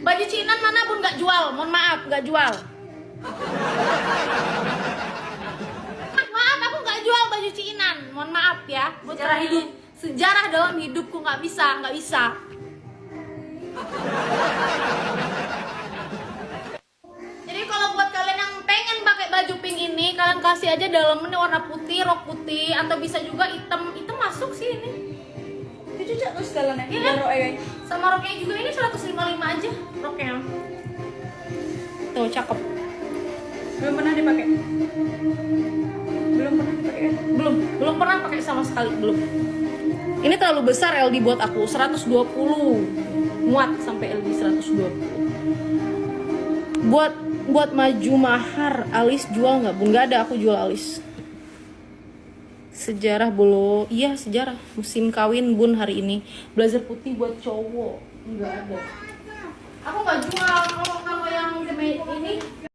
Baju cinan mana bun nggak jual? Mohon maaf, nggak jual. Maaf, aku nggak jual baju cinan. Mohon maaf ya. Sejarah hidup. Sejarah dalam hidupku nggak bisa. Jadi kalau buat kalian yang pengen pakai baju pink ini, kalian kasih aja dalamnya warna putih, rok putih, atau bisa juga hitam. Hitam masuk sih ini. Itu cocok terus dalamnya. Iya kan? Sama roknya juga ini 155 aja roknya. Tuh cakep. Belum pernah dipakai. Belum pernah pakai sama sekali, belum. Ini terlalu besar LD buat aku, 120 muat sampai LD 120. Buat maju mahar, alis jual nggak bun? Nggak ada, aku jual alis. Sejarah bolo, iya sejarah. Musim kawin bun hari ini. Blazer putih buat cowok, nggak ada. Aku nggak jual.